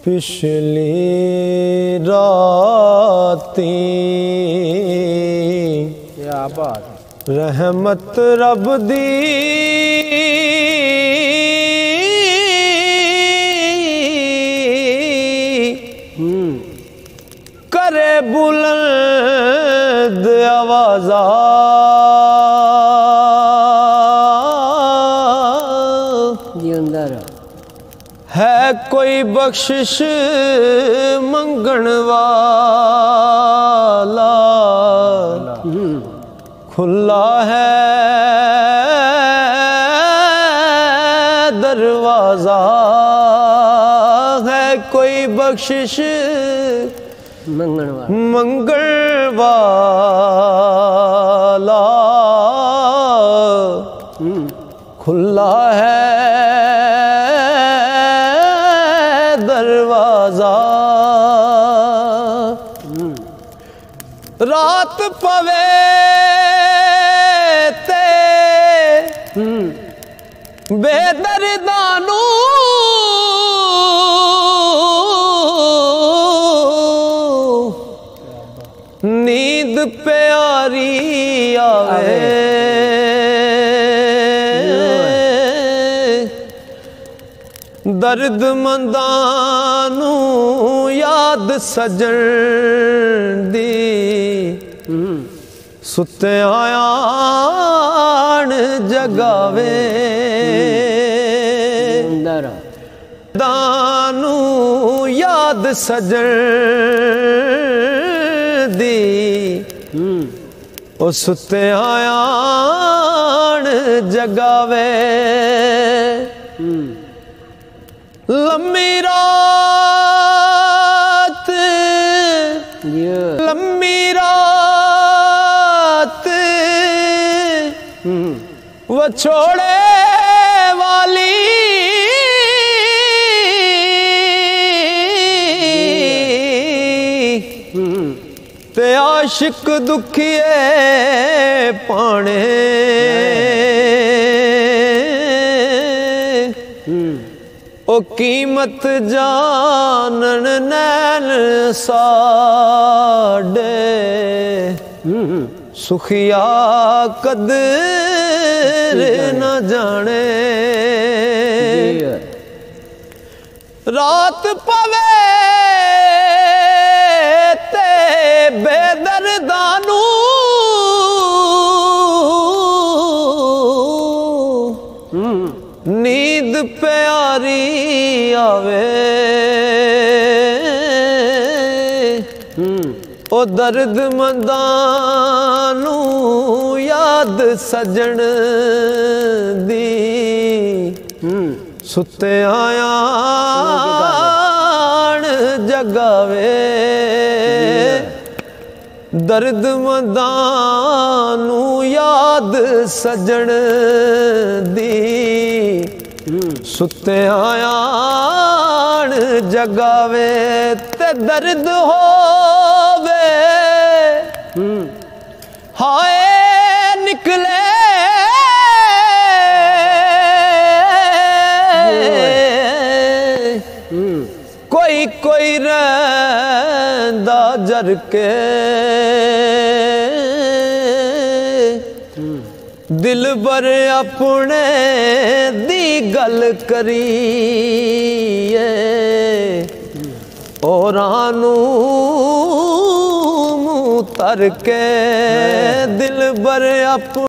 पिछली राती क्या बात रहमत रब दी करे बुलंद आवाज़ा है कोई बख्शिश मंगण वाला खुला है दरवाज़ा है कोई बख्शिश मंगण वाला खुला है दरवाज़ा रात पवे ते बेदर्दानू नींद प्यारी आवे दर्द मंदानू याद सजन दी सुते आयान जगावे दानू याद सजन दी ओ सुते आयान जगावे लम्मी रात वो छोड़े वाली ते आशिक दुखिए पाने ओ कीमत जानन नैन साडे सुखिया कदर न जाने रात पवे ते बेदर्दानू नींद प्यारी आवे ओ दर्द मंदानू याद सजन दी सुते आयान जगावे दर्द मंदानू याद सजन दी सुते आयान जगावे ते दर्द होवे हाय निकले कोई कोई रंदा जर के दिल बर अपने दी गल करिए औरानू मुँह तर के दिल बर अपने